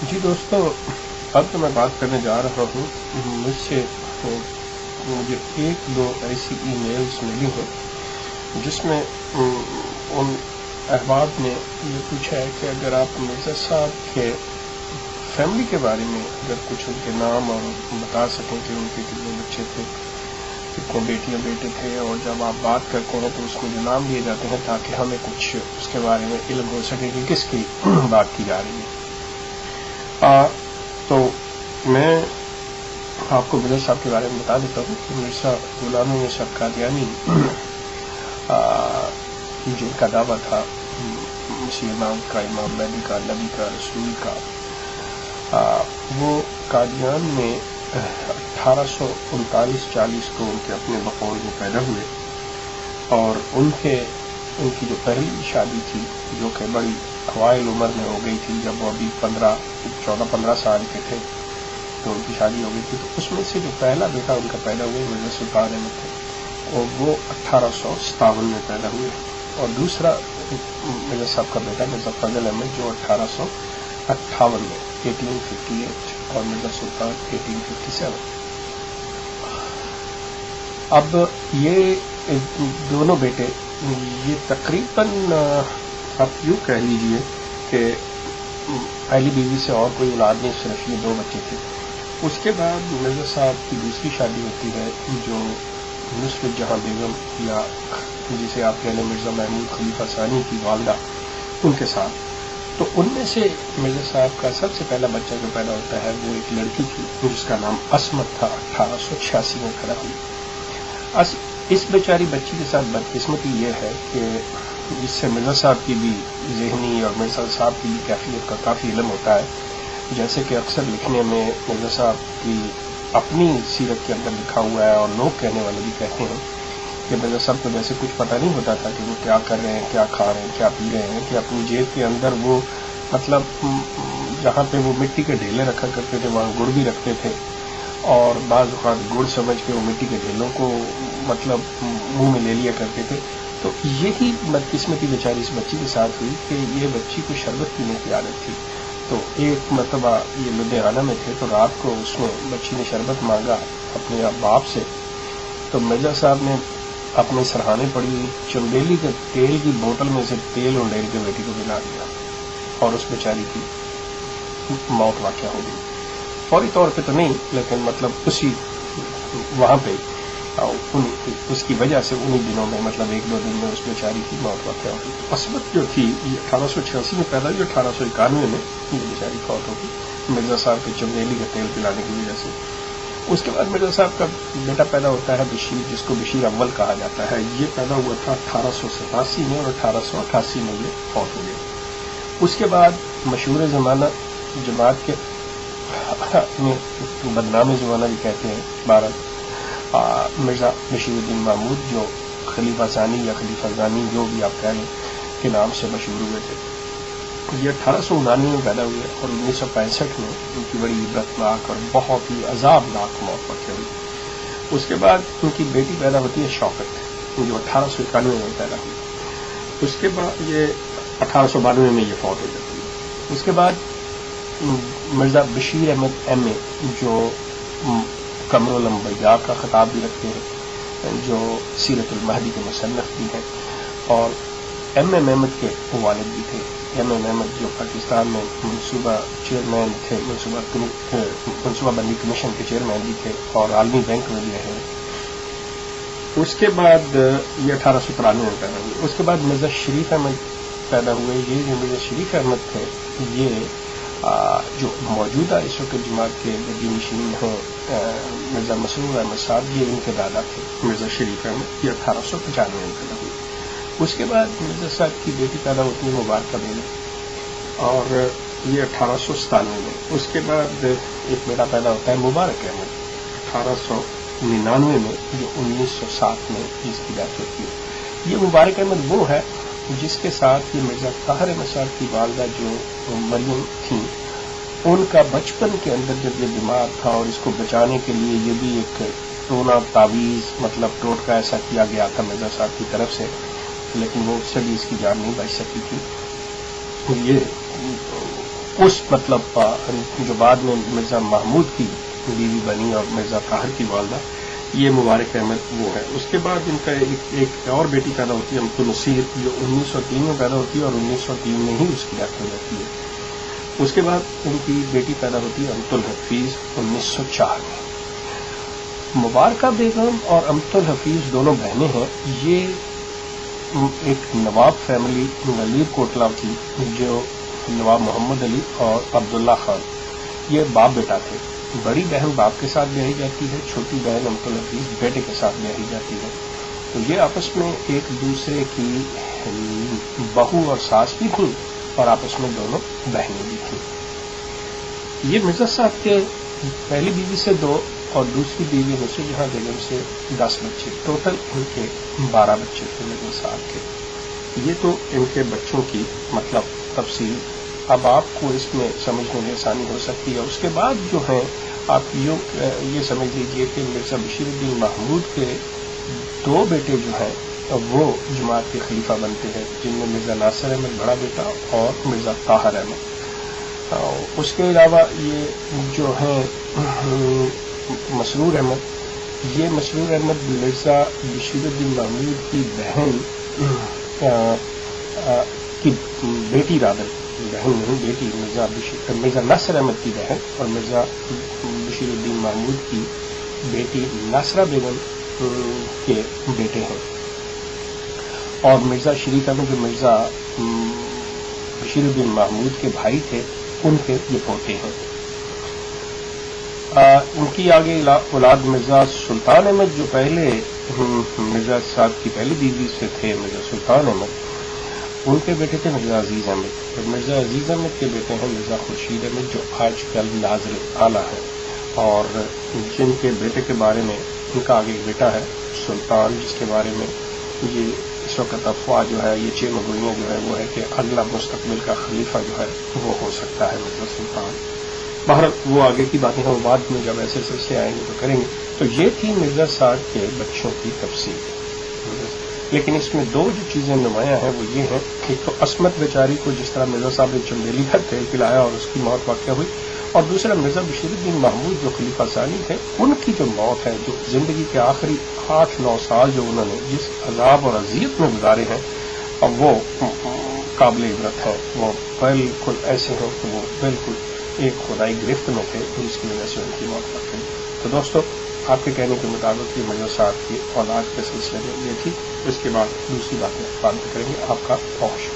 جی دوستو، اب تو میں بات کرنے جا رہا ہوں. مجھ سے مجھے ایک دو ایسی ای میلز ملی ہیں جس میں ان احباب نے یہ پوچھا ہے کہ اگر آپ مرزا صاحب کے فیملی کے بارے میں اگر کچھ ان کے نام اور بتا سکیں کہ ان کے کتنے بچے تھے، کتنے بیٹیاں بیٹے تھے، اور جب آپ بات کرتے ہیں تو اس میں جو نام لیے جاتے ہیں تاکہ ہمیں کچھ اس کے بارے میں علم ہو سکے کہ کس کی بات کی جا رہی ہے. تو میں آپ کو مرزا صاحب کے بارے میں بتا دیتا ہوں کہ مرزا غلام نصرت قادیانی جن کا دعویٰ تھا مسلمان کا، امام مہدی کا، نبی کا، رسول کا، وہ قادیان میں 1839-40 کو ان کے اپنے بقول میں پیدا ہوئے، اور ان کی جو پہلی شادی تھی جو کہ بڑی اوائل عمر میں ہو گئی تھی، جب وہ ابھی 14-15 سال کے تھے تو ان کی شادی ہو گئی تھی. تو اس میں سے جو پہلا بیٹا ان کا پیدا ہوئے مرزا سلطان احمد تھے، اور وہ 1857 میں پیدا ہوئے، اور دوسرا مرزا صاحب کا بیٹا مرزا فضل احمد جو 1858 میں 1858، اور مرزا سلطان 1857. اب یہ دونوں بیٹے یہ تقریباً آپ یوں کہہ لیجئے کہ پہلی بیوی سے اور کوئی اولاد نہیں، صرف یہ 2 بچے تھے. اس کے بعد مرزا صاحب کی دوسری شادی ہوتی ہے جو نصرت جہاں بیگم، یا جسے آپ کہہ لیں مرزا محمود خلیفہ ثانی کی والدہ، ان کے ساتھ. تو ان میں سے مرزا صاحب کا سب سے پہلا بچہ جو پیدا ہوتا ہے وہ ایک لڑکی تھی جس کا نام عصمت تھا، 1886 میں پیدا ہوئی. اس بیچاری بچی کے ساتھ بدقسمتی یہ ہے کہ جس سے مرزا صاحب کی بھی ذہنی اور مرزا صاحب کی بھی کیفیت کا کافی علم ہوتا ہے. جیسے کہ اکثر لکھنے میں مرزا صاحب کی اپنی سیرت کے اندر لکھا ہوا ہے، اور لوگ کہنے والے بھی کہتے ہیں کہ مرزا صاحب کو ویسے کچھ پتہ نہیں ہوتا تھا کہ وہ کیا کر رہے ہیں، کیا کھا رہے ہیں، کیا پی رہے ہیں، کہ اپنی جیب کے اندر وہ مطلب جہاں پہ وہ مٹی کے ڈھیلے رکھا کرتے تھے وہاں گڑ بھی رکھتے تھے، اور بعض اوقات گڑ سمجھ کے وہ مٹی کے ڈھیلوں کو مطلب منہ میں لے لیا کرتے تھے. تو یہی بدقسمتی بیچاری اس بچی کے ساتھ ہوئی کہ یہ بچی کو شربت پینے کی عادت تھی. تو ایک مرتبہ یہ لدھیانہ میں تھے تو رات کو اس میں بچی نے شربت مانگا اپنے باپ سے، تو مرزا صاحب نے اپنے سرہانے پڑی چنبیلی کے تیل کی بوتل میں سے تیل انڈیل کے بیٹی کو پلا دیا، اور اس بیچاری کی موت واقع ہو گئی. فوری طور پہ تو نہیں، لیکن مطلب اسی وہاں پہ اس کی وجہ سے انہی دنوں میں مطلب 1-2 دن میں اس بیچاری کی موت واقع ہو گئی. عصمت جو تھی یہ 1886 میں پیدا ہوئی، 1891 میں یہ بیچاری فوت ہو گئی مرزا صاحب کے چنبیلی کا تیل پلانے کی وجہ سے. اس کے بعد مرزا صاحب کا بیٹا پیدا ہوتا ہے بشیر، جس کو بشیر اول کہا جاتا ہے. یہ پیدا ہوا تھا 1887 میں، اور 1888 میں یہ فوت ہو گیا. اس کے بعد مشہور زمانہ جماعت کے بدنام زمانہ بھی کہتے ہیں بھارت، مرزا بشیر الدین محمود جو خلیفہ ثانی یا خلیفہ ثانی جو بھی آپ کہہ لیں کے نام سے مشہور ہوئے تھے. یہ 1899 میں پیدا ہوئے، اور 1965 میں ان کی بڑی عبرتناک اور بہت ہی عذابناک موت واقع ہوئی. اس کے بعد ان کی بیٹی پیدا ہوتی ہے شوکت، جو 1891 میں پیدا ہوئی. اس کے بعد یہ 1892 میں یہ فوت ہو جاتی ہے. اس کے بعد مرزا بشیر احمد ایم اے جو قمر الانبیاء کا خطاب بھی رکھتے ہیں، جو سیرت المہدی کے مصنف بھی ہیں، اور ایم ایم احمد کے والد بھی تھے. ایم ایم احمد جو پاکستان میں منصوبہ چیئرمین تھے، منصوبہ بندی کمیشن کے چیئرمین بھی تھے، اور عالمی بینک میں بھی رہے. اس کے بعد یہ 1893 میں پیدا ہوئے. اس کے بعد مرزا شریف احمد پیدا ہوئے. یہ جو مرزا شریف احمد تھے یہ جو موجودہ اس وقت جماعت کے گدی نشین ہیں مرزا مسرور احمد صاحب، یہ ان کے دادا تھے مرزا شریف احمد. یہ 1895 میں پیدا ہوئے. اس کے بعد مرزا صاحب کی بیٹی پیدا ہوتی ہے مبارکہ بیگم، اور یہ 1897 میں. اس کے بعد ایک بیٹا پیدا ہوتا ہے مبارک احمد 1899 میں، جو 1907 میں اس کی ڈیتھ ہوتی ہے. یہ مبارک احمد وہ ہے جس کے ساتھ یہ مرزا طاہر احمد صاحب کی والدہ جو مریم تھیں، ان کا بچپن کے اندر جب یہ بیمار تھا اور اس کو بچانے کے لیے یہ بھی ایک ٹونا تعویذ مطلب ٹوٹکا ایسا کیا گیا تھا مرزا صاحب کی طرف سے، لیکن وہ اس سے بھی اس کی جان نہیں بچ سکی تھی. یہ اس مطلب جو بعد میں مرزا محمود کی بیوی بنی اور مرزا طاہر کی والدہ، یہ مبارک احمد وہ ہے۔ اس کے بعد ان کا ایک اور بیٹی پیدا ہوتی ہے امت النصیر، جو 1903 میں پیدا ہوتی ہے اور 1903 میں ہی اس کی ڈیتھ ہو جاتی ہے۔ اس کے بعد ان کی بیٹی پیدا ہوتی ہے امت الحفیظ 1904 میں۔ مبارکہ بیگم اور امت الحفیظ دونوں بہنیں ہیں۔ یہ ایک نواب فیملی غلیر کوٹلہ کی، جو نواب محمد علی اور عبداللہ خان، یہ باپ بیٹا تھے۔ بڑی بہن باپ کے ساتھ بیاہی جاتی ہے، چھوٹی بہن امت الحفیظ بیٹے کے ساتھ بیاہی جاتی ہے۔ تو یہ آپس میں ایک دوسرے کی بہو اور ساس بھی تھیں اور آپس میں دونوں بہنیں بھی تھیں۔ یہ مرزا صاحب کے پہلی بیوی سے 2 اور دوسری بیوی نصر جہاں بیگم سے 10 بچے، ٹوٹل ان کے 12 بچے تھے مرزا صاحب کے۔ یہ تو ان کے بچوں کی مطلب تفصیل اب آپ کو اس میں سمجھنے میں آسانی ہو سکتی ہے۔ اس کے بعد جو ہیں آپ یہ سمجھ لیجئے کہ مرزا بشیر الدین محمود کے 2 بیٹے جو ہیں وہ جماعت کے خلیفہ بنتے ہیں، جن میں مرزا ناصر احمد بڑا بیٹا اور مرزا طاہر احمد۔ اس کے علاوہ یہ جو ہیں مسرور احمد، یہ مسرور احمد مرزا بشیر الدین محمود کی بہن کی بیٹی بہن نہیں بیٹی، مرزا ناصر احمد کی بہن اور مرزا بشیر الدین محمود کی بیٹی ناصرہ بیگم کے بیٹے ہیں۔ اور مرزا شریف احمد جو مرزا بشیر الدین محمود کے بھائی تھے، ان کے یہ پوتے ہیں۔ ان کی آگے اولاد مرزا سلطان احمد جو پہلے مرزا صاحب کی پہلی بیوی سے تھے، مرزا سلطان احمد، ان کے بیٹے تھے مرزا عزیز احمد، اور مرزا عزیز احمد کے بیٹے ہیں مرزا خورشید احمد، جو آج کل ناظر اعلیٰ ہے، اور جن کے بیٹے کے بارے میں ان کا آگے ایک بیٹا ہے سلطان، جس کے بارے میں یہ اس وقت افواہ جو ہے، یہ چھ مگوئیاں جو ہے وہ ہے کہ اگلا مستقبل کا خلیفہ جو ہے وہ ہو سکتا ہے مرزا سلطان۔ بہرحال وہ آگے کی باتیں ہم بعد میں جب ایسے سلسلے آئیں گے تو کریں گے۔ تو یہ تھی مرزا صاحب کے بچوں کی تفصیل، لیکن اس میں 2 جو چیزیں نمایاں ہیں وہ یہ ہیں، ایک تو عصمت بیچاری کو جس طرح مرزا صاحب نے چنبیلی کا تیل پلایا اور اس کی موت واقع ہوئی، اور دوسرا مرزا بشیر الدین محمود جو خلیفہ ثانی تھے، ان کی جو موت ہے، جو زندگی کے آخری 8-9 سال جو انہوں نے جس عذاب اور اذیت میں گزارے ہیں، اب وہ قابل عبرت ہے۔ وہ بالکل ایسے ہیں کہ وہ بالکل ایک خدائی گرفت میں تھے، جس کی وجہ سے ان کی موت واقع ہوئی۔ تو دوستو، آپ کے کہنے کے مطابق یہ مرزا صاحب کی اولاد کے سلسلے میں یہ تھی۔ اس کے بعد دوسری باتیں بعد میں کریں گے۔ آپ کا بہت شکریہ۔